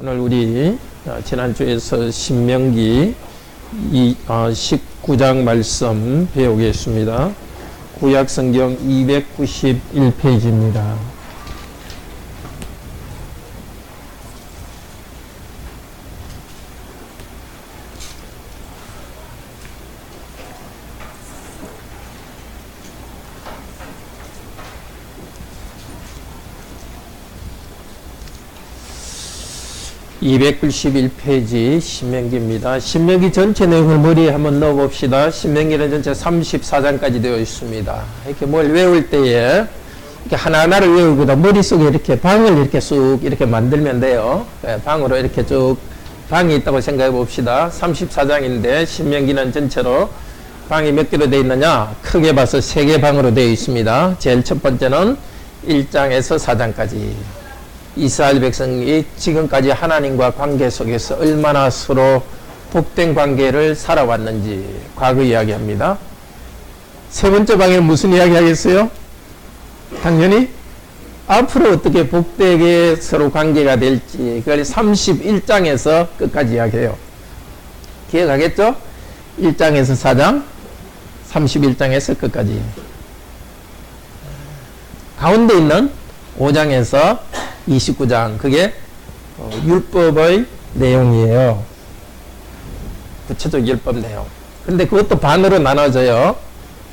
오늘 우리 지난주에서 신명기 19장 말씀 배우겠습니다. 구약성경 291페이지입니다. (291페이지) 신명기입니다. 신명기 전체 내용을 머리에 한번 넣어봅시다. 신명기는 전체 34장까지 되어 있습니다. 이렇게 뭘 외울 때에 이렇게 하나하나를 외우기보다 머릿속에 이렇게 방을 이렇게 쑥 이렇게 만들면 돼요. 방으로 이렇게 쭉 방이 있다고 생각해 봅시다. 34장인데 신명기는 전체로 방이 몇 개로 되어 있느냐? 크게 봐서 3개 방으로 되어 있습니다. 제일 첫 번째는 1장에서 4장까지. 이스라엘 백성이 지금까지 하나님과 관계 속에서 얼마나 서로 복된 관계를 살아왔는지 과거 이야기합니다. 세 번째 방에는 무슨 이야기 하겠어요? 당연히 앞으로 어떻게 복되게 서로 관계가 될지 그걸 31장에서 끝까지 이야기해요. 기억하겠죠? 1장에서 4장, 31장에서 끝까지. 가운데 있는 5장에서 29장, 그게 율법의 내용이에요. 구체적 율법 내용. 근데 그것도 반으로 나눠져요.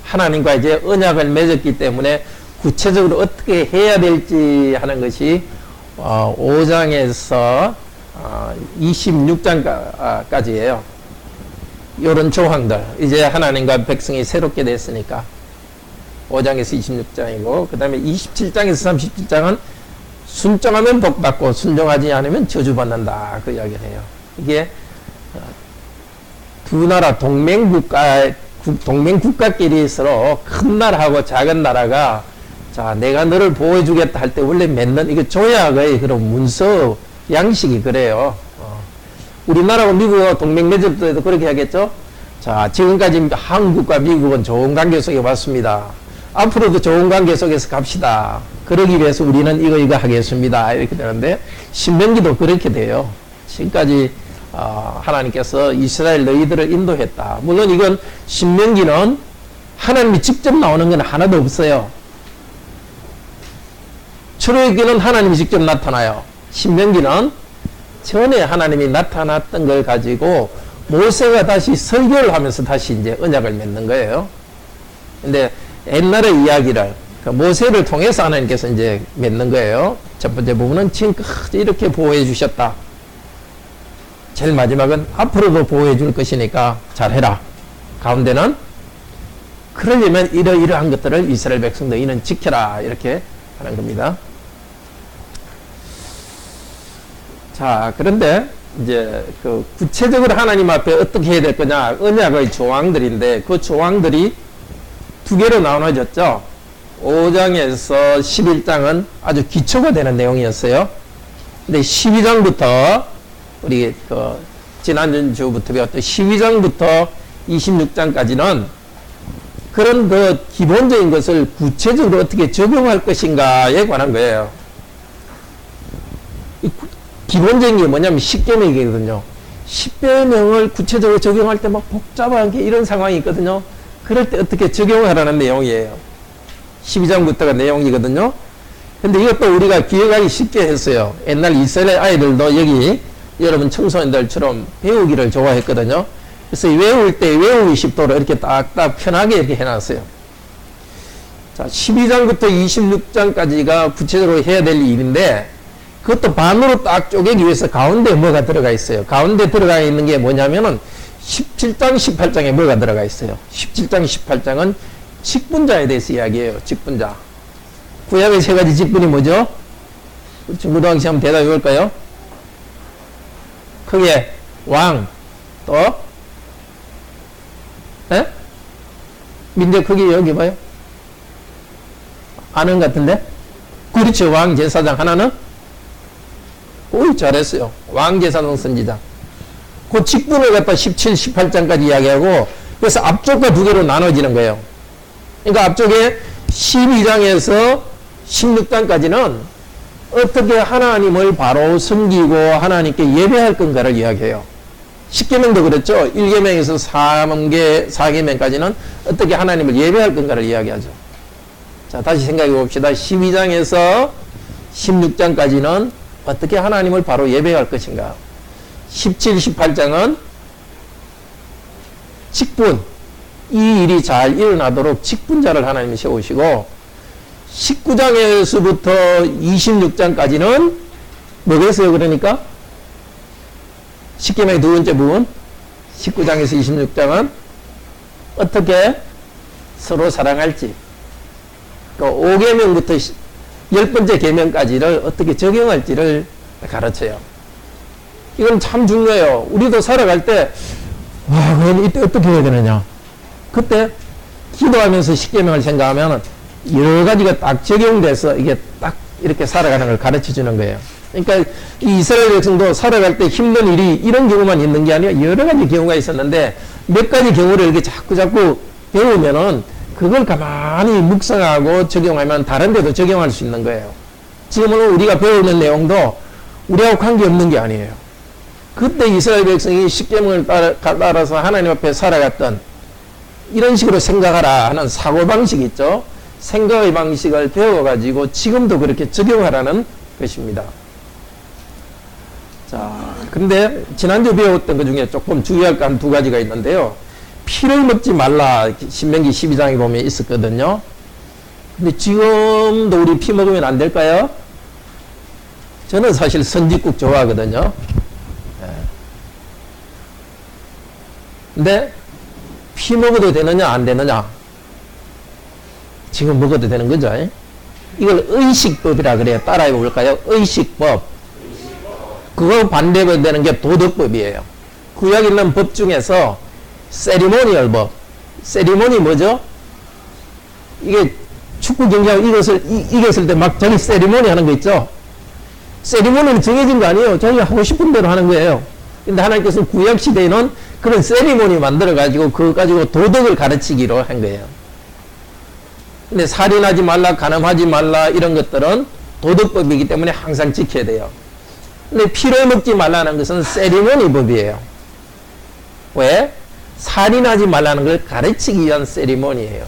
하나님과 이제 언약을 맺었기 때문에 구체적으로 어떻게 해야 될지 하는 것이 5장에서 26장까지예요. 이런 조항들. 이제 하나님과 백성이 새롭게 됐으니까 5장에서 26장이고, 그 다음에 27장에서 37장은 순종하면 복받고 순종하지 않으면 저주받는다, 그 이야기를 해요. 이게 두 나라 동맹국가끼리 서로 큰 나라하고 작은 나라가 자 내가 너를 보호해 주겠다 할 때 원래 맺는 이게 조약의 그런 문서 양식이 그래요. 우리나라하고 미국하고 동맹 맺을 때도 그렇게 하겠죠. 자 지금까지 한국과 미국은 좋은 관계 속에 왔습니다. 앞으로도 좋은 관계 속에서 갑시다. 그러기 위해서 우리는 이거 하겠습니다. 이렇게 되는데 신명기도 그렇게 돼요. 지금까지 하나님께서 이스라엘 너희들을 인도했다. 물론 이건 신명기는 하나님이 직접 나오는 건 하나도 없어요. 출애굽기는 하나님이 직접 나타나요. 신명기는 전에 하나님이 나타났던 걸 가지고 모세가 다시 설교를 하면서 다시 이제 언약을 맺는 거예요. 근데 옛날의 이야기를 모세를 통해서 하나님께서 이제 맺는 거예요. 첫 번째 부분은 지금까지 이렇게 보호해 주셨다. 제일 마지막은 앞으로도 보호해 줄 것이니까 잘해라. 가운데는 그러려면 이러이러한 것들을 이스라엘 백성 너희는 지켜라. 이렇게 하는 겁니다. 자, 그런데 이제 그 구체적으로 하나님 앞에 어떻게 해야 될 거냐? 언약의 조항들인데 그 조항들이 두 개로 나눠졌죠. 5장에서 11장은 아주 기초가 되는 내용이었어요. 근데 12장부터 우리 지난주부터 배웠던 12장부터 26장까지는 그런 그 기본적인 것을 구체적으로 어떻게 적용할 것인가에 관한 거예요. 기본적인 게 뭐냐면 10계명이거든요. 10계명을 구체적으로 적용할 때 막 복잡한 게 이런 상황이 있거든요. 그럴 때 어떻게 적용하라는 내용이에요. 12장부터가 내용이거든요. 근데 이것도 우리가 기억하기 쉽게 했어요. 옛날 이스라엘 아이들도 여기 여러분 청소년들처럼 배우기를 좋아했거든요. 그래서 외울 때 외우기 쉽도록 이렇게 딱딱 편하게 이렇게 해놨어요. 자, 12장부터 26장까지가 구체적으로 해야 될 일인데 그것도 반으로 딱 쪼개기 위해서 가운데 뭐가 들어가 있어요. 가운데 들어가 있는 게 뭐냐면은 17장, 18장에 뭐가 들어가 있어요. 17장, 18장은 직분자에 대해서 이야기해요. 직분자. 구약의 3가지 직분이 뭐죠? 중고등학생 한번 대답해 볼까요? 크게 왕, 또 민족 크게 여기 봐요. 아는 것 같은데? 그렇죠. 왕, 제사장. 하나는? 오이 잘했어요. 왕, 제사장, 선지자. 그 직분을 갖다 17, 18장까지 이야기하고 그래서 앞쪽과 두 개로 나눠지는 거예요. 그러니까 앞쪽에 12장에서 16장까지는 어떻게 하나님을 바로 섬기고 하나님께 예배할 건가를 이야기해요. 10계명도 그렇죠. 1계명에서 4계명까지는 어떻게 하나님을 예배할 건가를 이야기하죠. 자, 다시 생각해 봅시다. 12장에서 16장까지는 어떻게 하나님을 바로 예배할 것인가. 17, 18장은 직분, 이 일이 잘 일어나도록 직분자를 하나님이 세우시고, 19장에서부터 26장까지는 뭐겠어요? 그러니까 10계명의 두 번째 부분, 19장에서 26장은 어떻게 서로 사랑할지, 그 5계명부터 10번째 계명까지를 어떻게 적용할지를 가르쳐요. 이건 참 중요해요. 우리도 살아갈 때, 와, 그럼 이때 어떻게 해야 되느냐. 그때 기도하면서 10계명을 생각하면 여러 가지가 딱 적용돼서 이게 딱 이렇게 살아가는 걸 가르쳐 주는 거예요. 그러니까 이 이스라엘 백성도 살아갈 때 힘든 일이 이런 경우만 있는 게 아니라 여러 가지 경우가 있었는데 몇 가지 경우를 이렇게 자꾸 배우면은 그걸 가만히 묵상하고 적용하면 다른 데도 적용할 수 있는 거예요. 지금은 우리가 배우는 내용도 우리하고 관계없는 게 아니에요. 그때 이스라엘 백성이 10계명을 따라서 하나님 앞에 살아갔던 이런 식으로 생각하라 하는 사고방식이 있죠. 생각의 방식을 배워가지고 지금도 그렇게 적용하라는 것입니다. 자, 근데 지난주 배웠던 것 중에 조금 주의할 거 한 두 가지가 있는데요. 피를 먹지 말라, 신명기 12장에 보면 있었거든요. 근데 지금도 우리 피 먹으면 안 될까요? 저는 사실 선지국 좋아하거든요. 근데 피 먹어도 되느냐 안 되느냐, 지금 먹어도 되는 거죠. 이걸 의식법이라 그래요. 따라해 볼까요? 의식법. 그거 반대로 되는 게 도덕법이에요. 구약에 있는 법 중에서 세리모니얼 법. 세리모니 뭐죠? 이게 축구 경기하고 이겼을 때 막 자기 세리모니 하는 거 있죠? 세리모니는 정해진 거 아니에요. 자기가 하고 싶은 대로 하는 거예요. 근데 하나님께서는 구약 시대에는 그런 세리모니 만들어가지고 그거 가지고 도덕을 가르치기로 한 거예요. 근데 살인하지 말라, 간음하지 말라 이런 것들은 도덕법이기 때문에 항상 지켜야 돼요. 근데 피를 먹지 말라는 것은 세리모니 법이에요. 왜? 살인하지 말라는 걸 가르치기 위한 세리모니예요.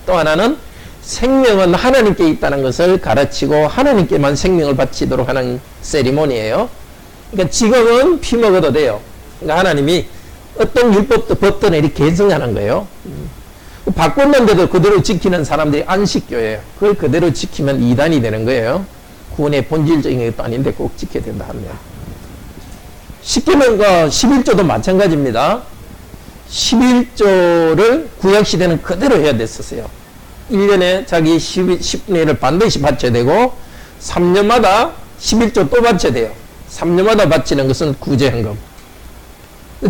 또 하나는 생명은 하나님께 있다는 것을 가르치고 하나님께만 생명을 바치도록 하는 세리모니예요. 그러니까 지금은 피 먹어도 돼요. 그러니까 하나님이 어떤 율법도 법도 이렇게 개정하는 거예요. 바꿨는데도 그대로 지키는 사람들이 안식교예요. 그걸 그대로 지키면 이단이 되는 거예요. 구원의 본질적인 것도 아닌데 꼭 지켜야 된다 하면. 10계명과 11조도 마찬가지입니다. 11조를 구약시대는 그대로 해야 됐었어요. 1년에 자기 10분의 1을 반드시 바쳐야 되고 3년마다 11조 또 바쳐야 돼요. 3년마다 바치는 것은 구제헌금.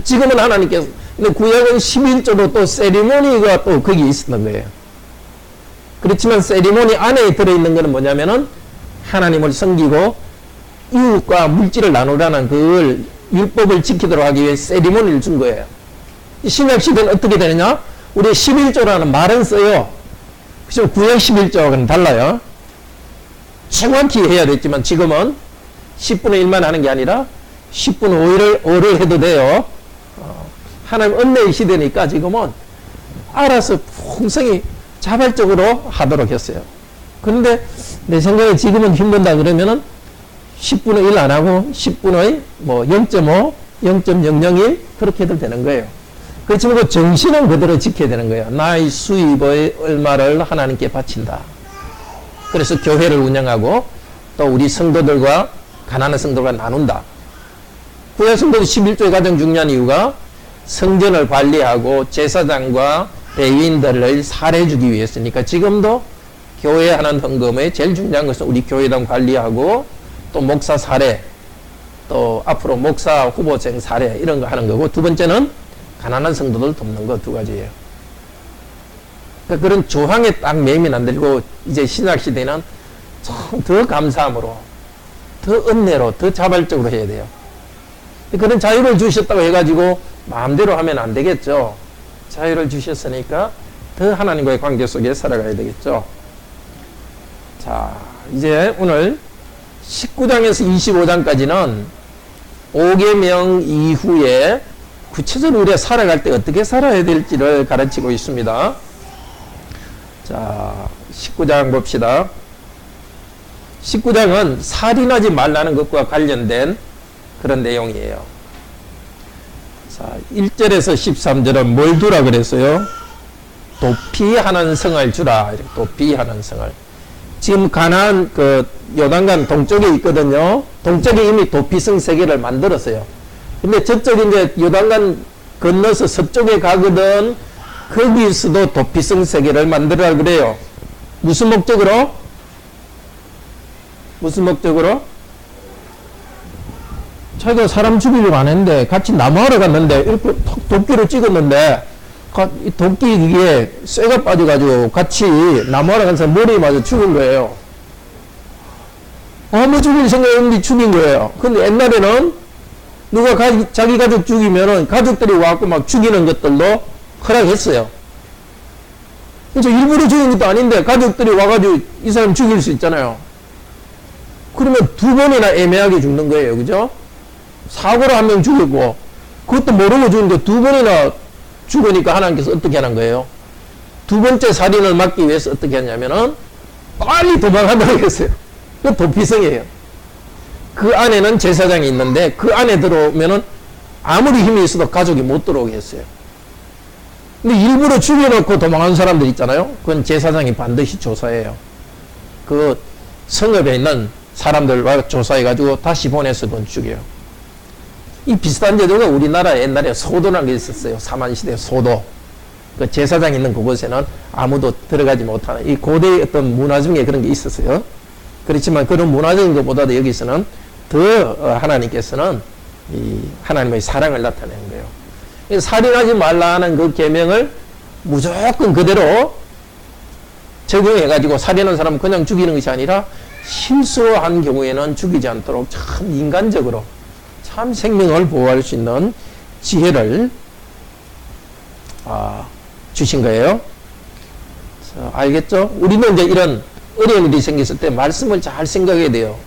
지금은 하나님께서, 근데 구약은 11조도 또 세리모니가 또 거기 있었던 거예요. 그렇지만 세리모니 안에 들어있는 것은 뭐냐면은 하나님을 섬기고 이웃과 물질을 나누라는 그걸 율법을 지키도록 하기 위해 세리모니를 준 거예요. 신약 시대는 어떻게 되느냐? 우리 11조라는 말은 써요. 그죠? 구약 11조하고는 달라요. 정확히 해야 됐지만 지금은 10분의 1만 하는 게 아니라 10분의 5를 해도 돼요. 하나님 은혜의 시대니까 지금은 알아서 풍성히 자발적으로 하도록 했어요. 그런데 내 생각에 지금은 힘든다 그러면은 10분의 1 안 하고 10분의 뭐 0.5, 0.001 그렇게 해도 되는 거예요. 그렇지만 그 정신은 그대로 지켜야 되는 거예요. 나의 수입의 얼마를 하나님께 바친다. 그래서 교회를 운영하고 또 우리 성도들과 가난한 성도들과 나눈다. 구약 성도도 11조의 가장 중요한 이유가 성전을 관리하고 제사장과 대위인들을 살해주기 위해서니까 지금도 교회 하는 헌금의 제일 중요한 것은 우리 교회당 관리하고 또 목사 살해, 또 앞으로 목사 후보생 살해 이런 거 하는 거고, 두 번째는 가난한 성도들 돕는 거 두 가지예요. 그러니까 그런 조항에 딱 매이면 안 되고 이제 신약 시대는 참 더 감사함으로, 더 은혜로, 더 자발적으로 해야 돼요. 그런 자유를 주셨다고 해가지고 마음대로 하면 안 되겠죠. 자유를 주셨으니까 더 하나님과의 관계 속에 살아가야 되겠죠. 자, 이제 오늘 19장에서 25장까지는 5계명 이후에 구체적으로 우리가 살아갈 때 어떻게 살아야 될지를 가르치고 있습니다. 자, 19장 봅시다. 19장은 살인하지 말라는 것과 관련된 그런 내용이에요. 자, 1절에서 13절은 뭘 두라 그랬어요? 도피하는 성을 주라. 이렇게 도피하는 성을. 지금 가나안 그 요단강 동쪽에 있거든요. 동쪽에 이미 도피성 3개를 만들었어요. 근데 저쪽에 이제 요단강 건너서 서쪽에 가거든. 거기서도 도피성 3개를 만들어라 그래요. 무슨 목적으로? 무슨 목적으로? 자기가 사람 죽이려고 안 했는데 같이 나무하러 갔는데 이렇게 도끼로 찍었는데 이 도끼 이게 쇠가 빠져가지고 같이 나무하러 간 사람 머리에 맞아 죽은 거예요. 아무 죽일 생각 없는데 죽인 거예요. 근데 옛날에는 누가 자기 가족 죽이면은 가족들이 와갖고 막 죽이는 것들도 허락했어요. 그래서 일부러 죽인 것도 아닌데 가족들이 와가지고 이 사람 죽일 수 있잖아요. 그러면 2번이나 애매하게 죽는 거예요. 그죠? 사고로 1명 죽였고 그것도 모르고 죽는데 2번이나 죽으니까 하나님께서 어떻게 하는 거예요? 2번째 살인을 막기 위해서 어떻게 하냐면은 빨리 도망하도록 했어요. 그 도피성이에요. 그 안에는 제사장이 있는데 그 안에 들어오면은 아무리 힘이 있어도 가족이 못 들어오게 했어요. 근데 일부러 죽여놓고 도망하는 사람들 있잖아요. 그건 제사장이 반드시 조사해요. 그 성읍에 있는 사람들과 조사해가지고 다시 보내서 돈 죽여요. 이 비슷한 제도가 우리나라에 옛날에 소도라는 게 있었어요. 사만시대 소도. 그 제사장 있는 그곳에는 아무도 들어가지 못하는 이 고대의 어떤 문화 중에 그런 게 있었어요. 그렇지만 그런 문화적인 것보다도 여기서는 더 하나님께서는 이 하나님의 사랑을 나타내는 거예요. 살인하지 말라는 그 계명을 무조건 그대로 적용해가지고 살인한 사람은 그냥 죽이는 것이 아니라 실수한 경우에는 죽이지 않도록 참 인간적으로 참 생명을 보호할 수 있는 지혜를 주신 거예요. 자, 알겠죠? 우리도 이제 이런 어려운 일이 생겼을 때 말씀을 잘 생각해야 돼요.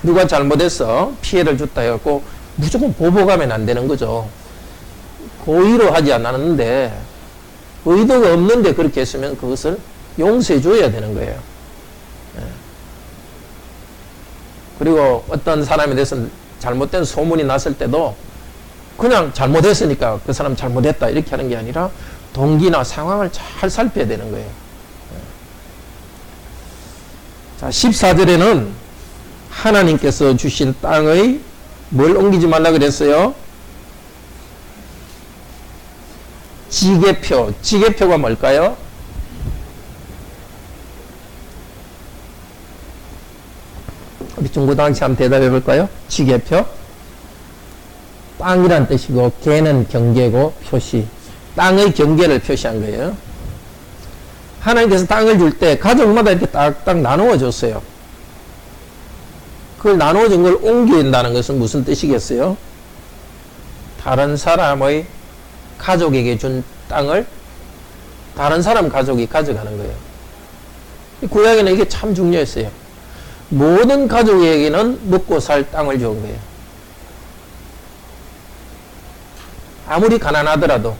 누가 잘못해서 피해를 줬다 해갖고 무조건 보복하면 안 되는 거죠. 고의로 하지 않았는데 의도가 없는데 그렇게 했으면 그것을 용서해 줘야 되는 거예요. 그리고 어떤 사람에 대해서 잘못된 소문이 났을 때도 그냥 잘못했으니까 그 사람 잘못했다 이렇게 하는 게 아니라 동기나 상황을 잘 살펴야 되는 거예요. 자, 14절에는 하나님께서 주신 땅의 뭘 옮기지 말라 그랬어요? 지계표. 지계표가 뭘까요? 우리 중고등학생 한번 대답해 볼까요? 지계표. 땅이란 뜻이고 계는 경계고 표시. 땅의 경계를 표시한 거예요. 하나님께서 땅을 줄 때 가족마다 이렇게 딱딱 나누어 줬어요. 그걸 나누어 준 걸 옮긴다는 것은 무슨 뜻이겠어요? 다른 사람의 가족에게 준 땅을 다른 사람 가족이 가져가는 거예요. 구약에는 이게 참 중요했어요. 모든 가족에게는 먹고 살 땅을 준 거예요. 아무리 가난하더라도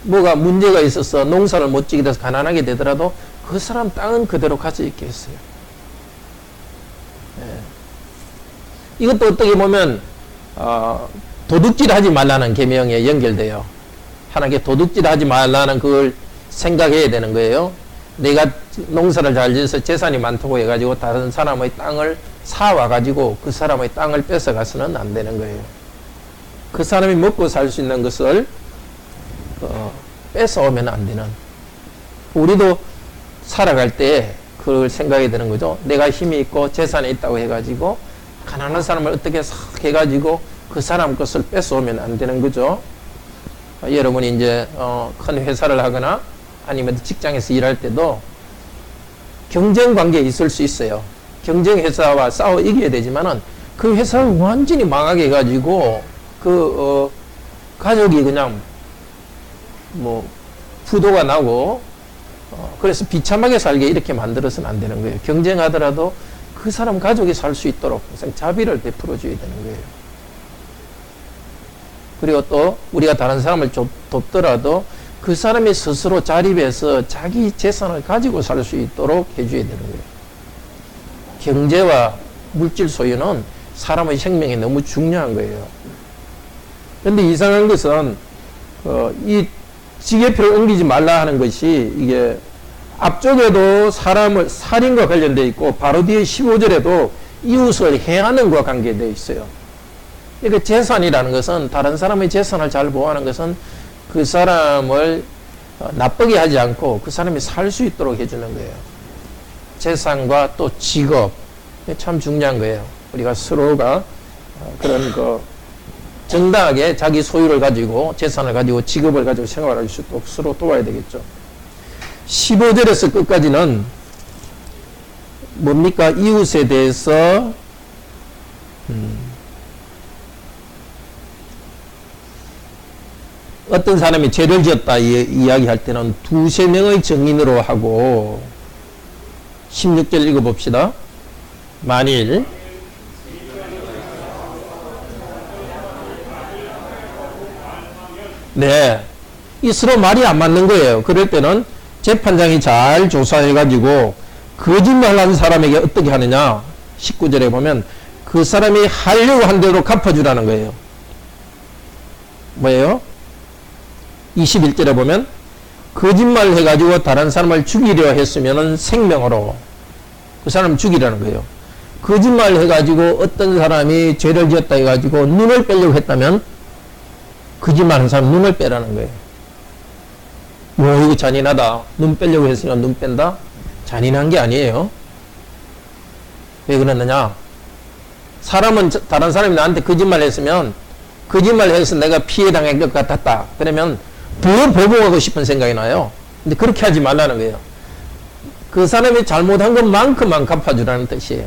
뭐가 문제가 있어서 농사를 못 지게 돼서 가난하게 되더라도 그 사람 땅은 그대로 가져 있게 했어요. 예. 이것도 어떻게 보면 도둑질하지 말라는 계명에 연결돼요. 하나님께 도둑질하지 말라는 그걸 생각해야 되는 거예요. 내가 농사를 잘 지어서 재산이 많다고 해가지고 다른 사람의 땅을 사와가지고 그 사람의 땅을 뺏어가서는 안 되는 거예요. 그 사람이 먹고 살 수 있는 것을 뺏어오면 안 되는. 우리도 살아갈 때 그걸 생각해야 되는 거죠. 내가 힘이 있고 재산이 있다고 해가지고 가난한 사람을 어떻게 싹 해가지고 그 사람 것을 뺏어오면 안 되는 거죠. 여러분이 이제 큰 회사를 하거나 아니면 직장에서 일할 때도 경쟁 관계에 있을 수 있어요. 경쟁 회사와 싸워 이겨야 되지만은 그 회사를 완전히 망하게 해가지고 가족이 그냥 뭐 부도가 나고 그래서 비참하게 살게 이렇게 만들어서는 안 되는 거예요. 경쟁하더라도 그 사람 가족이 살 수 있도록 항상 자비를 베풀어 줘야 되는 거예요. 그리고 또 우리가 다른 사람을 돕더라도 그 사람이 스스로 자립해서 자기 재산을 가지고 살 수 있도록 해줘야 되는 거예요. 경제와 물질 소유는 사람의 생명에 너무 중요한 거예요. 그런데 이상한 것은 이 지게표를 옮기지 말라 하는 것이 이게 앞쪽에도 사람을 살인과 관련되어 있고 바로 뒤에 15절에도 이웃을 해하는 것과 관계되어 있어요. 그러니까 재산이라는 것은 다른 사람의 재산을 잘 보호하는 것은 그 사람을 나쁘게 하지 않고 그 사람이 살 수 있도록 해주는 거예요. 재산과 또 직업 참 중요한 거예요. 우리가 서로가 그런 정당하게 자기 소유를 가지고 재산을 가지고 직업을 가지고 생활할 수 있도록 서로 도와야 되겠죠. 15절에서 끝까지는 뭡니까? 이웃에 대해서 어떤 사람이 죄를 지었다 이야기할 때는 두세 명의 증인으로 하고 16절 읽어봅시다. 만일 이 서로 말이 안 맞는 거예요. 그럴 때는 재판장이 잘 조사해가지고 거짓말하는 사람에게 어떻게 하느냐 19절에 보면 그 사람이 하려고 한 대로 갚아주라는 거예요. 뭐예요? 21절에 보면 거짓말 해가지고 다른 사람을 죽이려 했으면 생명으로 그 사람을 죽이라는 거예요. 거짓말 해가지고 어떤 사람이 죄를 지었다 해가지고 눈을 빼려고 했다면 거짓말 한 사람 눈을 빼라는 거예요. 이거 잔인하다. 눈 빼려고 했으니까 눈 뺀다? 잔인한 게 아니에요. 왜 그러느냐? 사람은 다른 사람이 나한테 거짓말 했으면 거짓말 해서 내가 피해 당할 것 같았다. 그러면 더 보복하고 싶은 생각이 나요. 근데 그렇게 하지 말라는 거예요. 그 사람이 잘못한 것만큼만 갚아주라는 뜻이에요.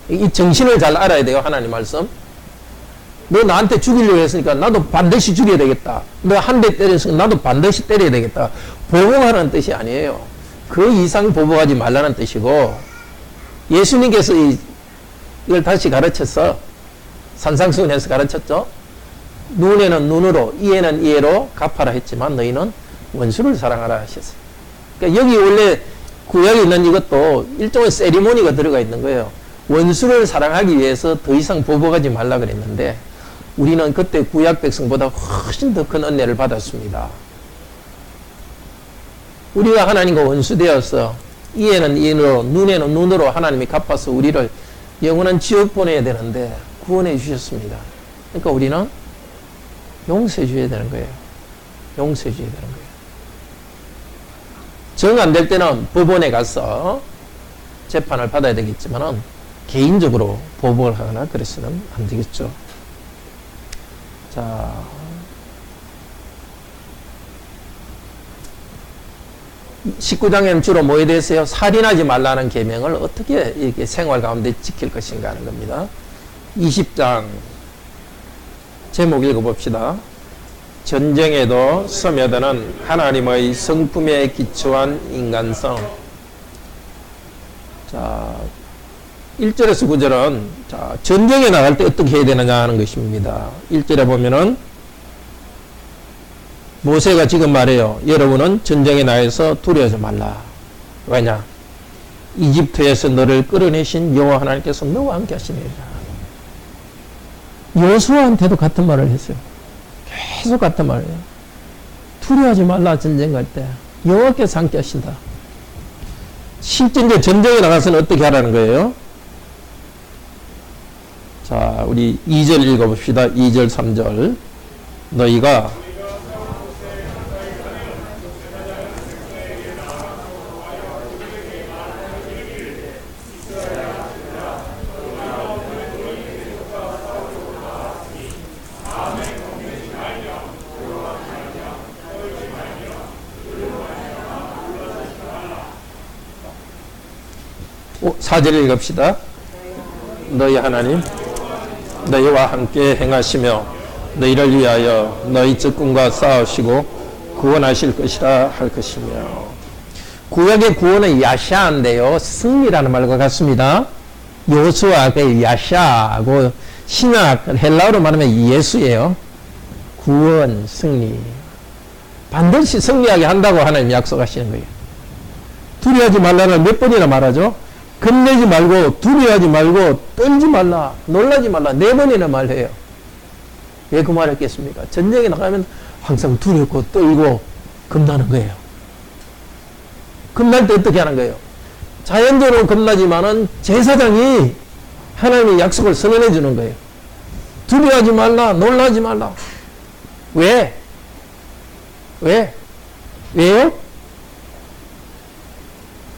이 정신을 잘 알아야 돼요. 하나님 말씀. 너 나한테 죽이려고 했으니까 나도 반드시 죽여야 되겠다. 너 한 대 때렸으니까 나도 반드시 때려야 되겠다. 보복하라는 뜻이 아니에요. 그 이상 보복하지 말라는 뜻이고, 예수님께서 이걸 다시 가르쳤어. 산상수훈에서 가르쳤죠. 눈에는 눈으로, 이에는 이에로 갚아라 했지만 너희는 원수를 사랑하라 하셨어요. 그러니까 여기 원래 구약에 있는 이것도 일종의 세리머니가 들어가 있는 거예요. 원수를 사랑하기 위해서 더 이상 보복하지 말라 그랬는데 우리는 그때 구약 백성보다 훨씬 더 큰 은혜를 받았습니다. 우리가 하나님과 원수되어서 이에는 이로 눈에는 눈으로 하나님이 갚아서 우리를 영원한 지옥 보내야 되는데 구원해 주셨습니다. 그러니까 우리는 용서해 줘야 되는 거예요. 용서해 줘야 되는 거예요. 정 안 될 때는 법원에 가서 재판을 받아야 되겠지만은 개인적으로 보복을 하거나 그래서는 안 되겠죠. 자, 19장에는 주로 뭐에 대해서요? 살인하지 말라는 계명을 어떻게 이렇게 생활 가운데 지킬 것인가 하는 겁니다. 20장 제목 읽어봅시다. 전쟁에도 스며드는 하나님의 성품에 기초한 인간성. 자, 1절에서 9절은 자, 전쟁에 나갈 때 어떻게 해야 되느냐 하는 것입니다. 1절에 보면은 모세가 지금 말해요. 여러분은 전쟁에 나가서 두려워하지 말라. 왜냐? 이집트에서 너를 끌어내신 여호와 하나님께서 너와 함께 하시니라. 여호수아한테도 같은 말을 했어요. 계속 같은 말이에요. 두려워하지 말라. 전쟁 갈 때 여호와께서 함께 하신다. 실제 이제 전쟁에 나가서는 어떻게 하라는 거예요? 자, 우리 2절 읽어봅시다. 2절, 3절. 너희가 사절 읽읍시다. 너희 하나님 너희와 함께 행하시며 너희를 위하여 너희 적군과 싸우시고 구원하실 것이라 할 것이며. 구약의 구원은 야샤인데요. 승리라는 말과 같습니다. 요수아, 그 야샤고, 신약, 헬라어로 말하면 예수예요. 구원, 승리. 반드시 승리하게 한다고 하나님 약속하시는 거예요. 두려워하지 말라는 몇 번이나 말하죠? 겁내지 말고, 두려워하지 말고, 떨지 말라, 놀라지 말라, 4번이나 말해요. 왜 그 말 했겠습니까? 전쟁에 나가면 항상 두렵고, 떨고, 겁나는 거예요. 겁날 때 어떻게 하는 거예요? 자연적으로 겁나지만은 제사장이 하나님의 약속을 선언해 주는 거예요. 두려워하지 말라, 놀라지 말라. 왜? 왜요?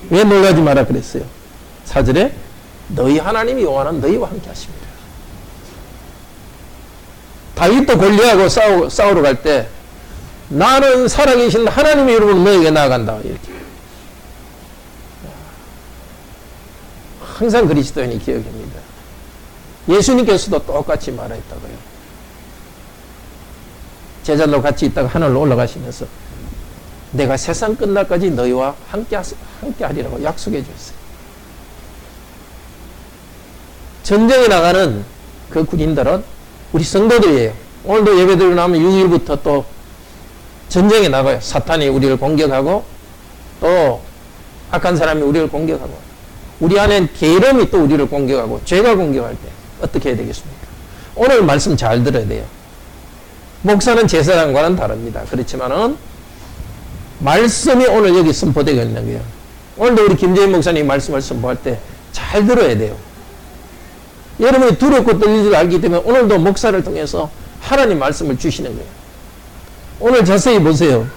왜 놀라지 마라 그랬어요? 4절에 너희 하나님이 여호와는 너희와 함께 하십니다. 다윗도 골리앗하고 싸우러 갈 때 나는 살아계신 하나님의 이름으로 너에게 나아간다 이렇게. 항상 그리스도인이 기억합니다. 예수님께서도 똑같이 말했다고요. 제자들과 같이 있다가 하늘로 올라가시면서 내가 세상 끝날까지 너희와 함께 하리라고 약속해 주셨어요. 전쟁에 나가는 그 군인들은 우리 성도들이에요. 오늘도 예배드리고 나면 6일부터 또 전쟁에 나가요. 사탄이 우리를 공격하고 또 악한 사람이 우리를 공격하고 우리 안엔 게으름이 또 우리를 공격하고 죄가 공격할 때 어떻게 해야 되겠습니까? 오늘 말씀 잘 들어야 돼요. 목사는 제사장과는 다릅니다. 그렇지만은 말씀이 오늘 여기 선포되고 있는 거예요. 오늘도 우리 김재인 목사님 말씀을 선포할 때 잘 들어야 돼요. 여러분이 두렵고 떨리는 줄 알기 때문에 오늘도 목사를 통해서 하나님 말씀을 주시는 거예요. 오늘 자세히 보세요.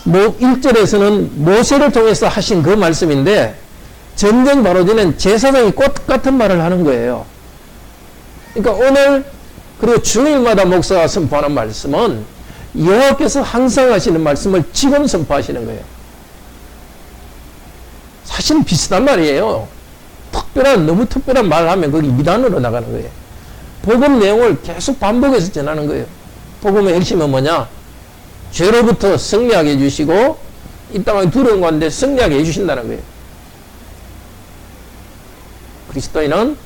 1절에서는 모세를 통해서 하신 그 말씀인데 전쟁 바로 전엔 제사장이 꽃 같은 말을 하는 거예요. 그러니까 오늘 그리고 주일마다 목사가 선포하는 말씀은 여호와께서 항상 하시는 말씀을 지금 선포하시는 거예요. 사실은 비슷한 말이에요. 너무 특별한 말을 하면 거기 미단으로 나가는 거예요. 복음 내용을 계속 반복해서 전하는 거예요. 복음의 핵심은 뭐냐? 죄로부터 승리하게 해주시고 이 땅에 두려운 가운데 승리하게 해주신다는 거예요. 그리스도인은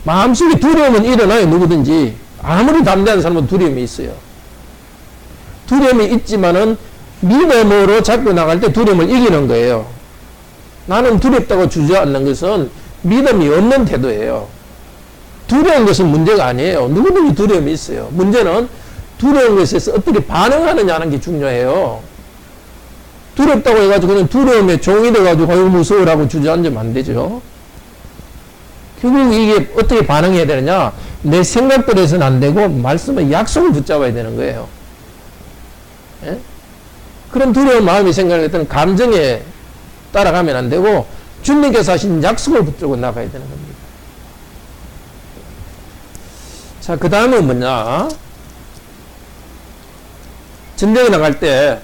마음속에 두려움은 일어나요. 누구든지. 아무리 담대한 사람은 두려움이 있어요. 두려움이 있지만은 믿음으로 잡고 나갈 때 두려움을 이기는 거예요. 나는 두렵다고 주저앉는 것은 믿음이 없는 태도예요. 두려운 것은 문제가 아니에요. 누구든지 두려움이 있어요. 문제는 두려운 것에서 어떻게 반응하느냐 하는 게 중요해요. 두렵다고 해가지고 그냥 두려움에 종이 돼가지고 아유 무서워라고 주저앉으면 안 되죠. 결국 이게 어떻게 반응해야 되느냐? 내 생각대로해서는 안 되고 말씀의 약속을 붙잡아야 되는 거예요. 예? 그런 두려운 마음이 생각했던 감정에 따라가면 안 되고 주님께서 하신 약속을 붙들고 나가야 되는 겁니다. 자, 그 다음은 뭐냐? 전쟁에 나갈 때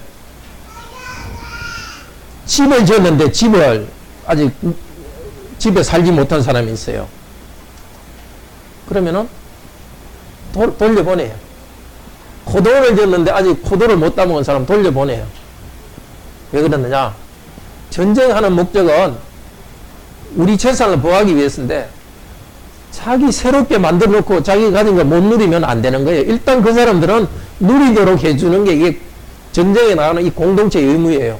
집을 지었는데 집을 아직 집에 살지 못한 사람이 있어요. 그러면은 돌려보내요. 포도를 지었는데 아직 포도를 못 따먹은 사람 돌려보내요. 왜 그러느냐? 전쟁하는 목적은 우리 재산을 보호하기 위해서인데 자기 새롭게 만들어 놓고 자기 가진 거 못 누리면 안 되는 거예요. 일단 그 사람들은 누리도록 해주는 게 이게 전쟁에 나가는 이 공동체의 의무예요.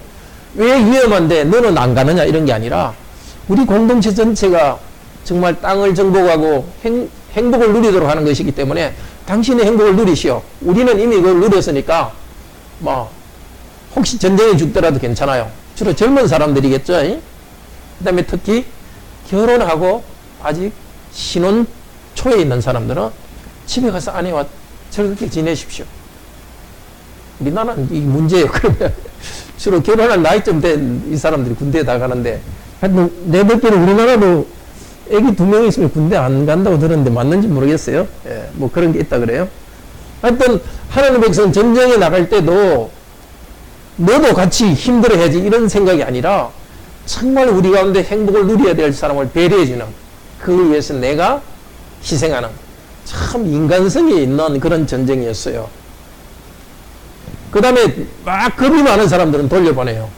왜 위험한데 너는 안 가느냐 이런 게 아니라 우리 공동체 전체가 정말 땅을 정복하고 행복을 누리도록 하는 것이기 때문에 당신의 행복을 누리시오. 우리는 이미 그걸 누렸으니까 혹시 전쟁에 죽더라도 괜찮아요. 주로 젊은 사람들이겠죠. 그 다음에 특히 결혼하고 아직 신혼 초에 있는 사람들은 집에 가서 아내와 즐겁게 지내십시오. 우리나라는 이 문제예요. 그러면 주로 결혼할 나이쯤 된 이 사람들이 군대에 다 가는데 하여튼 내 듣기로 우리나라도 애기 2명 있으면 군대 안 간다고 들었는데 맞는지 모르겠어요. 예, 뭐 그런 게 있다 그래요. 하여튼 하나님의 백성 전쟁에 나갈 때도 너도 같이 힘들어야지 이런 생각이 아니라 정말 우리 가운데 행복을 누려야 될 사람을 배려해주는 그걸 위해서 내가 희생하는 참 인간성이 있는 그런 전쟁이었어요. 그 다음에 막 겁이 많은 사람들은 돌려보내요.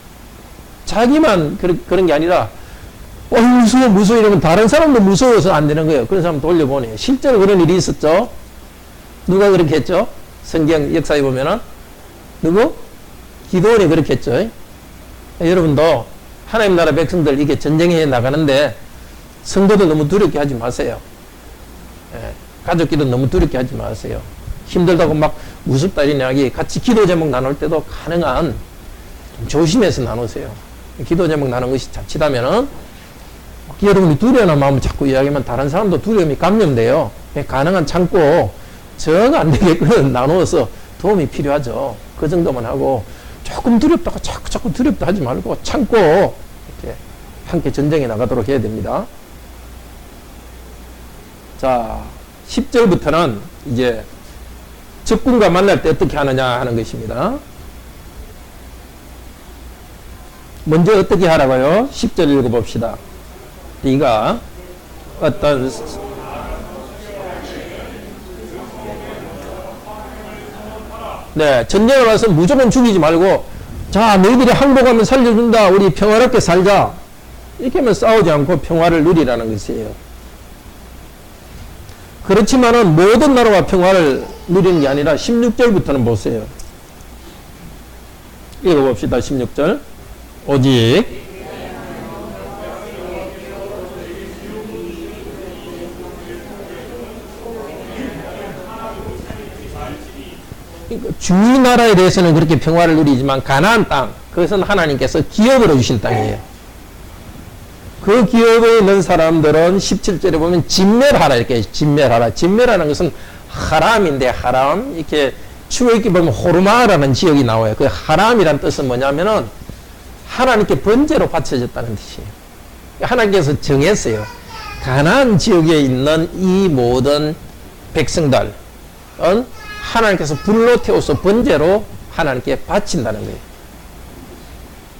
자기만 그런 게 아니라 무서워 무서워 이러면 다른 사람도 무서워서 안 되는 거예요. 그런 사람 돌려보내요. 실제로 그런 일이 있었죠. 누가 그렇게 했죠? 성경 역사에 보면은 누구? 기도원이 그렇게 했죠. 여러분도 하나님 나라 백성들 이게 전쟁에 나가는데 성도도 너무 두렵게 하지 마세요. 가족끼리 너무 두렵게 하지 마세요. 힘들다고 막 무섭다 이런 이야기 같이 기도 제목 나눌 때도 가능한 조심해서 나누세요. 기도 제목 나누는 것이 자칫하면은 여러분이 두려워하는 마음을 자꾸 이야기하면 다른 사람도 두려움이 감염돼요. 가능한 참고 정 안 되게끔 나누어서 도움이 필요하죠. 그 정도만 하고 조금 두렵다고 자꾸 두렵다 하지 말고 참고 이렇게 함께 전쟁에 나가도록 해야 됩니다. 자, 10절부터는 이제 적군과 만날 때 어떻게 하느냐 하는 것입니다. 먼저 어떻게 하라고요? 10절 읽어봅시다. 네가 어떤 전쟁을 와서 무조건 죽이지 말고 자 너희들이 항복하면 살려준다 우리 평화롭게 살자 이렇게 하면 싸우지 않고 평화를 누리라는 것이에요. 그렇지만은 모든 나라와 평화를 누리는 게 아니라 16절부터는 보세요. 읽어봅시다. 16절 오직 주위 나라에 대해서는 그렇게 평화를 누리지만 가나안 땅 그것은 하나님께서 기업으로 주신 땅이에요. 그 기업에 있는 사람들은 17절에 보면 진멸하라 이렇게 진멸하라. 진멸하는 것은 하람인데 하람 이렇게 출애굽기 보면 호르마라는 지역이 나와요. 그 하람이란 뜻은 뭐냐면은 하나님께 번제로 바쳐졌다는 뜻이에요. 하나님께서 정했어요. 가나안 지역에 있는 이 모든 백성들은 하나님께서 불로 태워서 번제로 하나님께 바친다는 거예요.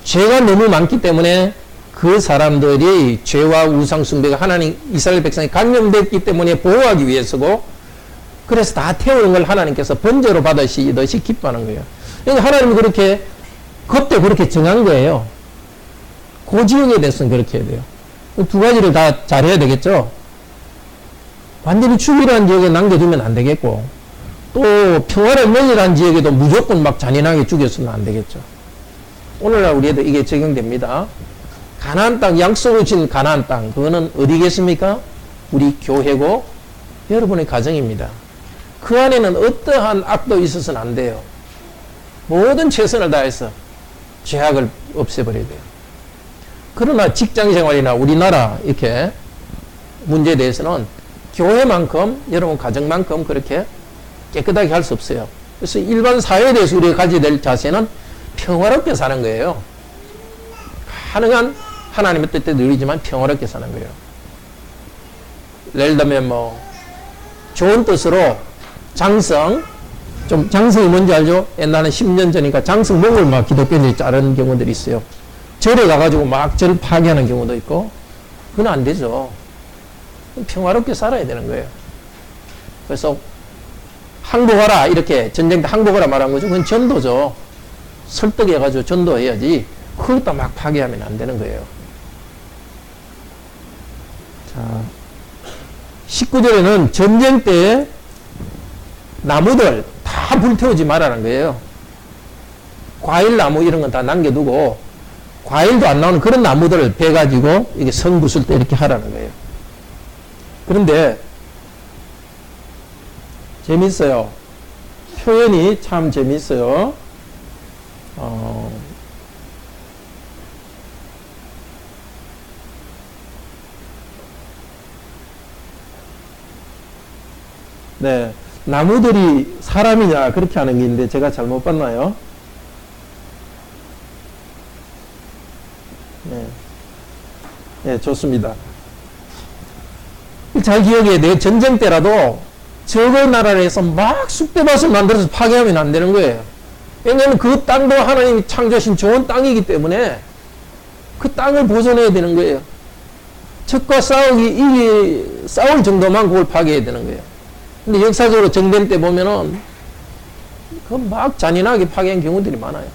죄가 너무 많기 때문에 그 사람들이 죄와 우상숭배가 하나님 이스라엘 백성이 감염됐기 때문에 보호하기 위해서고 그래서 다 태우는 걸 하나님께서 번제로 받으시듯이 기뻐하는 거예요. 그러니까 하나님이 그렇게 그때 그렇게 정한 거예요. 그 지역에 대해서는 그렇게 해야 돼요. 두 가지를 다 잘해야 되겠죠. 완전히 죽이라는 지역에 남겨두면 안 되겠고 또 평화를 멸리라는 지역에도 무조건 막 잔인하게 죽였으면 안 되겠죠. 오늘날 우리에도 이게 적용됩니다. 가나안 땅, 약속을 진 가나안 땅, 그거는 어디겠습니까? 우리 교회고 여러분의 가정입니다. 그 안에는 어떠한 악도 있어서는 안 돼요. 모든 최선을 다해서 죄악을 없애버려야 돼요. 그러나 직장 생활이나 우리나라 이렇게 문제에 대해서는 교회만큼 여러분 가정만큼 그렇게 깨끗하게 할 수 없어요. 그래서 일반 사회에 대해서 우리가 가져야 될 자세는 평화롭게 사는 거예요. 가능한 하나님의 뜻대로 누리지만 평화롭게 사는 거예요. 예를 들면 좋은 뜻으로 장성이 뭔지 알죠? 옛날에 10년 전이니까 장성 목을 막 기독교인들이 자르는 경우들이 있어요. 절에 가가지고 막 절 파괴하는 경우도 있고 그건 안 되죠. 평화롭게 살아야 되는 거예요. 그래서 항복하라 이렇게 전쟁 때 항복하라 말한 거죠. 그건 전도죠. 설득해가지고 전도해야지 그것도 막 파괴하면 안 되는 거예요. 자, 19절에는 전쟁 때 나무들 다 불태우지 말라는 거예요. 과일나무 이런 건 다 남겨두고 과일도 안 나오는 그런 나무들을 베가지고 이게 성 부술 때 이렇게 하라는 거예요. 그런데 재밌어요. 표현이 참 재밌어요. 네, 나무들이 사람이냐 그렇게 하는 게 있는데 제가 잘못 봤나요? 네, 좋습니다. 잘 기억해야 돼요. 전쟁 때라도 저거 나라에서 막 쑥대밭을 만들어서 파괴하면 안 되는 거예요. 왜냐하면 그 땅도 하나님이 창조하신 좋은 땅이기 때문에 그 땅을 보존해야 되는 거예요. 적과 싸울 정도만 그걸 파괴해야 되는 거예요. 근데 역사적으로 정된 때 보면은 그 막 잔인하게 파괴한 경우들이 많아요.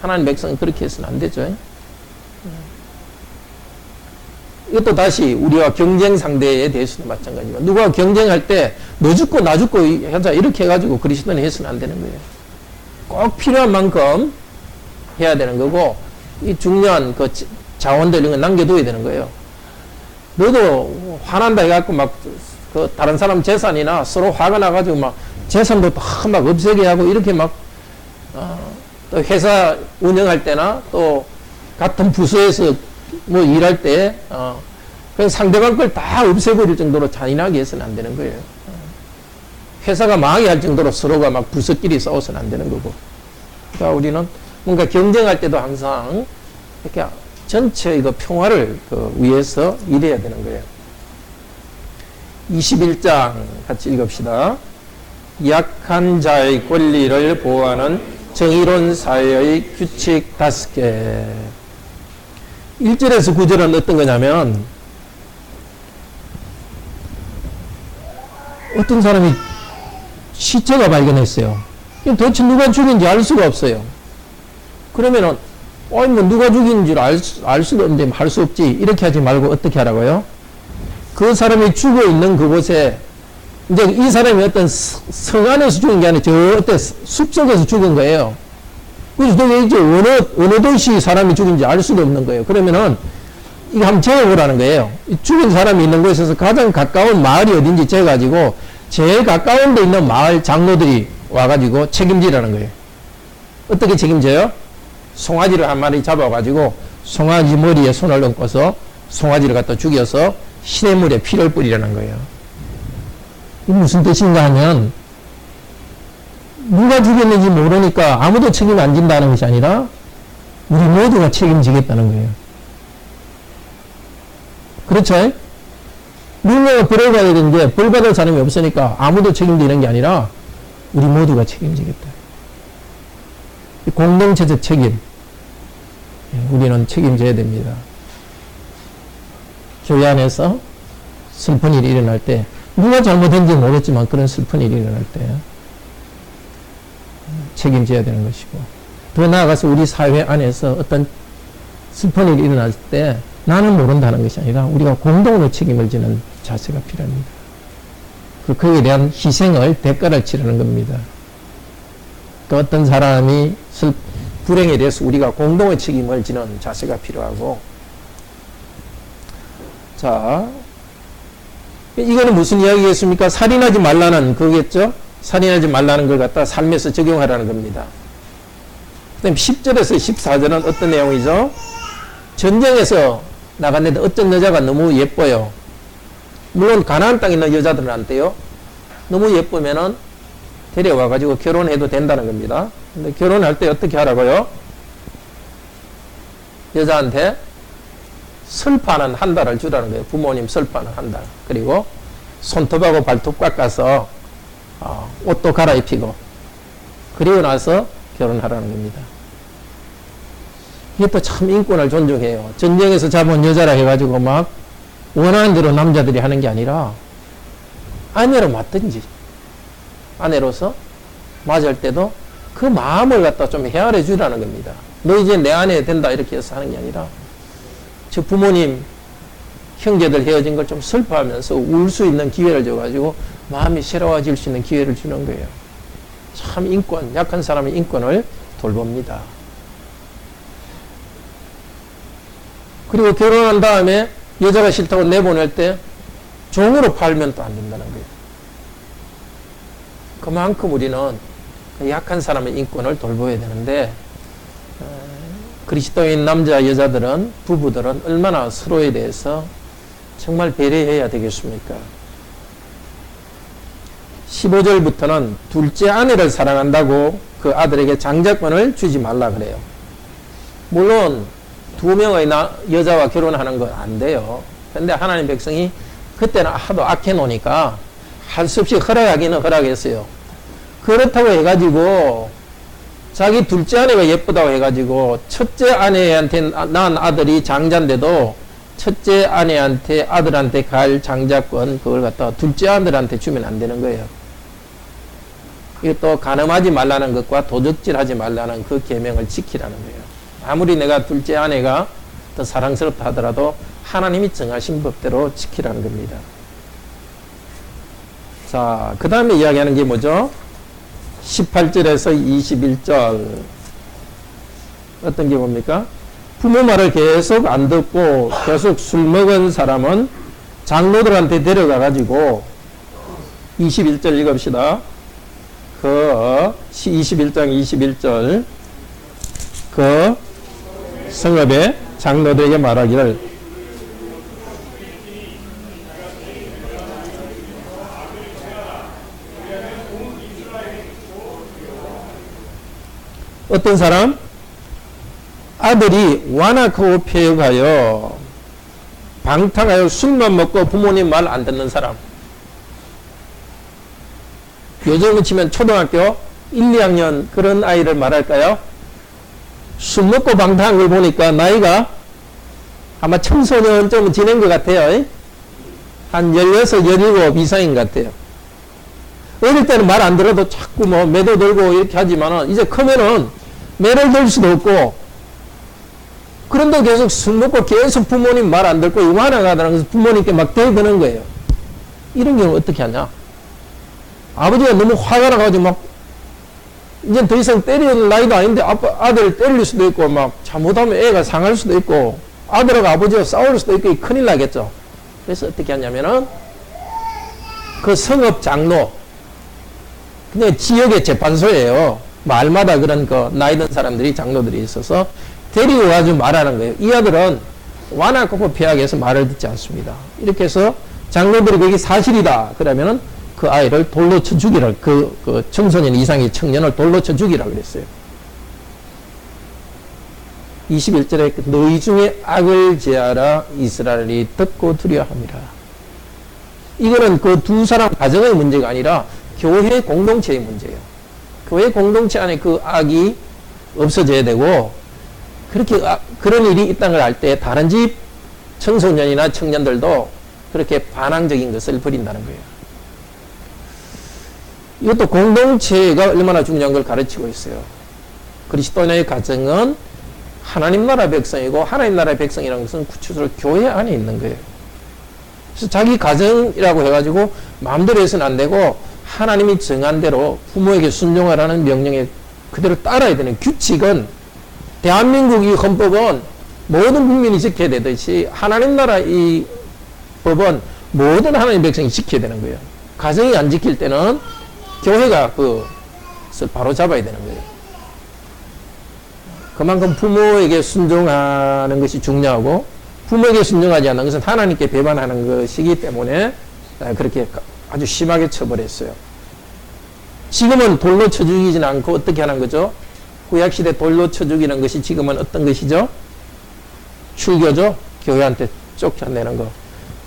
하나님 백성은 그렇게 해서는 안 되죠. 이것도 다시 우리와 경쟁 상대에 대해서도 마찬가지고, 누가 경쟁할 때 너 죽고 나 죽고 하자 이렇게 해가지고 그리스도는 해서는 안 되는 거예요. 꼭 필요한 만큼 해야 되는 거고, 이 중요한 그 자원들 이런 거 남겨둬야 되는 거예요. 너도 화난다 해갖고 막 그 다른 사람 재산이나 서로 화가 나가지고 막 재산도 막 없애게 하고 이렇게 막 또 회사 운영할 때나 또 같은 부서에서 뭐 일할 때 그냥 상대방 걸 다 없애버릴 정도로 잔인하게 해서는 안 되는 거예요. 회사가 망하게 할 정도로 서로가 막 부서끼리 싸워서는 안 되는 거고. 그러니까 우리는 뭔가 경쟁할 때도 항상 이렇게 전체 이거 평화를 위해서 일해야 되는 거예요. 21장 같이 읽읍시다. 약한 자의 권리를 보호하는 정의로운 사회의 규칙 5개. 1절에서 9절은 어떤 거냐면, 어떤 사람이 시체가 발견했어요. 도대체 누가 죽인지 알 수가 없어요. 그러면은, 뭐 누가 죽인지 알 수도 없는데 할 수 없지. 이렇게 하지 말고 어떻게 하라고요? 그 사람이 죽어 있는 그곳에, 이제 이 사람이 어떤 성 안에서 죽은 게 아니라 저 어떤 숲속에서 죽은 거예요. 그래서 도대체 어느 도시 사람이 죽인지 알 수도 없는 거예요. 그러면은, 이거 한번 재보라는 거예요. 죽은 사람이 있는 곳에서 가장 가까운 마을이 어딘지 재가지고, 제일 가까운 데 있는 마을 장로들이 와가지고 책임지라는 거예요. 어떻게 책임져요? 송아지를 한 마리 잡아가지고, 송아지 머리에 손을 얹고서 송아지를 갖다 죽여서 시냇물에 피를 뿌리라는 거예요. 이 무슨 뜻인가 하면, 누가 죽였는지 모르니까 아무도 책임 안 진다는 것이 아니라 우리 모두가 책임지겠다는 거예요. 그렇죠? 누군가가 벌을 받아야 되는데 벌 받을 사람이 없으니까 아무도 책임지는 게 아니라 우리 모두가 책임지겠다. 공동체적 책임. 우리는 책임져야 됩니다. 교회 안에서 슬픈 일이 일어날 때, 누가 잘못했는지 모르겠지만 그런 슬픈 일이 일어날 때 책임져야 되는 것이고, 더 나아가서 우리 사회 안에서 어떤 슬픈 일이 일어날 때 나는 모른다는 것이 아니라 우리가 공동으로 책임을 지는 자세가 필요합니다. 그에 대한 희생을, 대가를 치르는 겁니다. 또 어떤 사람이 불행에 대해서 우리가 공동의 책임을 지는 자세가 필요하고, 자, 이거는 무슨 이야기겠습니까? 살인하지 말라는 거겠죠? 살인하지 말라는 걸 갖다 삶에서 적용하라는 겁니다. 그 다음에 10절에서 14절은 어떤 내용이죠? 전쟁에서 나갔는데 어떤 여자가 너무 예뻐요. 물론 가나안 땅에 있는 여자들은 안 돼요. 너무 예쁘면은 데려와가지고 결혼해도 된다는 겁니다. 근데 결혼할 때 어떻게 하라고요? 여자한테 설파는 한 달을 주라는 거예요. 부모님 설파는 한 달. 그리고 손톱하고 발톱 깎아서 옷도 갈아입히고, 그리고 나서 결혼하라는 겁니다. 이게 또 참 인권을 존중해요. 전쟁에서 잡은 여자라 해가지고 막 원하는 대로 남자들이 하는 게 아니라 아내로 맞든지, 아내로서 맞을 때도 그 마음을 갖다 좀 헤아려 주라는 겁니다. 너 이제 내 아내 된다 이렇게 해서 하는 게 아니라, 저 부모님, 형제들 헤어진 걸 좀 슬퍼하면서 울 수 있는 기회를 줘가지고 마음이 새로워질 수 있는 기회를 주는 거예요. 참 인권, 약한 사람의 인권을 돌봅니다. 그리고 결혼한 다음에 여자가 싫다고 내보낼 때 종으로 팔면 또 안 된다는 거예요. 그만큼 우리는 약한 사람의 인권을 돌봐야 되는데, 그리스도인 남자 여자들은, 부부들은 얼마나 서로에 대해서 정말 배려해야 되겠습니까? 15절부터는 둘째 아내를 사랑한다고 그 아들에게 장자권을 주지 말라 그래요. 물론 2명의 여자와 결혼하는 건 안 돼요. 근데 하나님 백성이 그때는 하도 악해 놓으니까 할 수 없이 허락하기는 허락했어요. 그렇다고 해가지고 자기 둘째 아내가 예쁘다고 해가지고 첫째 아내한테 낳은 아들이 장자인데도 첫째 아내한테, 아들한테 갈 장자권, 그걸 갖다가 둘째 아들한테 주면 안 되는 거예요. 이것도 간음하지 말라는 것과 도적질하지 말라는 그 계명을 지키라는 거예요. 아무리 내가 둘째 아내가 더 사랑스럽다 하더라도 하나님이 정하신 법대로 지키라는 겁니다. 자, 그 다음에 이야기하는 게 뭐죠? 18절에서 21절. 어떤 게 뭡니까? 부모 말을 계속 안 듣고 계속 술 먹은 사람은 장로들한테 데려가가지고 21절 읽읍시다. 21장 21절. 그 성읍의 장로들에게 말하기를 어떤 사람? 아들이 완악하고 폐역하여 방탕하여 술만 먹고 부모님 말 안 듣는 사람. 요즘으로 치면 초등학교 1, 2학년 그런 아이를 말할까요? 술 먹고 방탕한 걸 보니까 나이가 아마 청소년쯤 지낸 것 같아요. 한 16, 17 이상인 것 같아요. 어릴 때는 말 안 들어도 자꾸 뭐 매도 들고 이렇게 하지만은 이제 크면은 매를 들 수도 없고 그런데 계속 술 먹고 계속 부모님 말 안 듣고 이만하다는 것을 부모님께 막 대드는 거예요. 이런 경우 어떻게 하냐? 아버지가 너무 화가 나가지고 막 이제 더 이상 때리는 나이도 아닌데 아들을 때릴 수도 있고 막 잘못하면 애가 상할 수도 있고 아들하고 아버지가 싸울 수도 있고 큰일 나겠죠. 그래서 어떻게 하냐면은 그 성읍 장로 그냥 지역의 재판소예요. 말마다 그런 그 나이 든 사람들이 장로들이 있어서 데리고 가지고 말하는 거예요. 이 아들은 완악하고 폐악해서 말을 듣지 않습니다. 이렇게 해서 장로들이 그게 사실이다. 그러면은 그 아이를 돌로 쳐 죽이라. 그 청소년 이상의 청년을 돌로 쳐 죽이라 그랬어요. 21절에 너희 중에 악을 제하라 이스라엘이 듣고 두려워합니다. 이거는 그 두 사람 가정의 문제가 아니라 교회 공동체의 문제예요. 교회 공동체 안에 그 악이 없어져야 되고 그렇게 그런 일이 있다는 걸 알 때 다른 집 청소년이나 청년들도 그렇게 반항적인 것을 버린다는 거예요. 이것도 공동체가 얼마나 중요한 걸 가르치고 있어요. 그리스도인의 가정은 하나님 나라 백성이고 하나님 나라의 백성이라는 것은 구체적으로 교회 안에 있는 거예요. 그래서 자기 가정이라고 해가지고 마음대로 해서는 안 되고 하나님이 정한 대로 부모에게 순종하라는 명령에 그대로 따라야 되는 규칙은 대한민국 이 헌법은 모든 국민이 지켜야 되듯이 하나님 나라 이 법은 모든 하나님 백성이 지켜야 되는 거예요. 가정이 안 지킬 때는 교회가 그것을 바로 잡아야 되는 거예요. 그만큼 부모에게 순종하는 것이 중요하고 부모에게 순종하지 않는 것은 하나님께 배반하는 것이기 때문에 그렇게 아주 심하게 처벌했어요. 지금은 돌로 쳐 죽이진 않고 어떻게 하는 거죠? 구약시대 돌로 쳐 죽이는 것이 지금은 어떤 것이죠? 출교죠? 교회한테 쫓겨내는 거.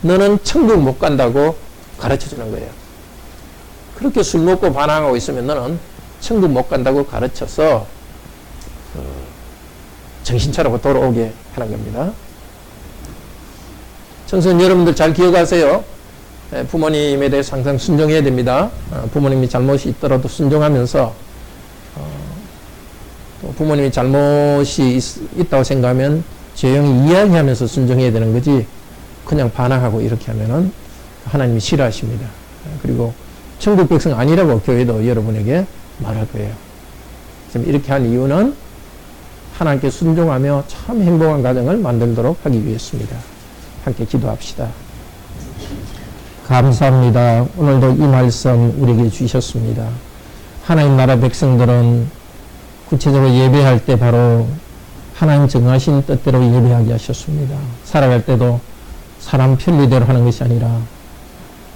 너는 천국 못 간다고 가르쳐 주는 거예요. 그렇게 술 먹고 반항하고 있으면 너는 천국 못 간다고 가르쳐서 정신 차리고 돌아오게 하는 겁니다. 청소년 여러분들 잘 기억하세요. 부모님에 대해서 항상 순종해야 됩니다. 부모님이 잘못이 있더라도 순종하면서 또 부모님이 잘못이 있다고 생각하면 조용히 이야기하면서 순종해야 되는 거지 그냥 반항하고 이렇게 하면은 하나님이 싫어하십니다. 그리고 천국 백성 아니라고 교회도 여러분에게 말할 거예요. 지금 이렇게 한 이유는 하나님께 순종하며 참 행복한 가정을 만들도록 하기 위해서입니다. 함께 기도합시다. 감사합니다. 오늘도 이 말씀 우리에게 주셨습니다. 하나님 나라 백성들은 구체적으로 예배할 때 바로 하나님 정하신 뜻대로 예배하게 하셨습니다. 살아갈 때도 사람 편리대로 하는 것이 아니라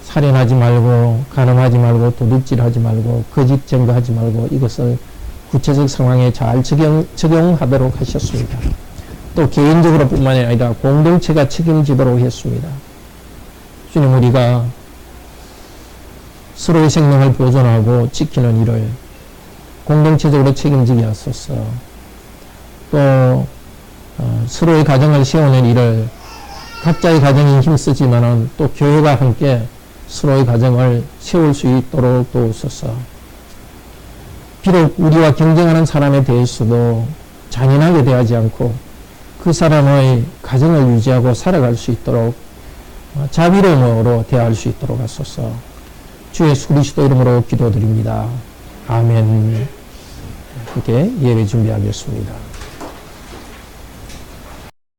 살인하지 말고 간음하지 말고 도둑질하지 말고 거짓 증거하지 말고 이것을 구체적 상황에 잘 적용하도록 하셨습니다. 또 개인적으로 뿐만 아니라 공동체가 책임지도록 했습니다. 주님, 우리가 서로의 생명을 보존하고 지키는 일을 공동체적으로 책임지게 하소서. 또 서로의 가정을 세우는 일을 각자의 가정이 힘쓰지만은 또 교회가 함께 서로의 가정을 세울 수 있도록 도우소서. 비록 우리와 경쟁하는 사람에 대해서도 잔인하게 대하지 않고 그 사람의 가정을 유지하고 살아갈 수 있도록 자비로움으로 대할 수 있도록 하소서. 주 예수 그리스도 이름으로 기도드립니다. 아멘. 이렇게 예배 준비하겠습니다.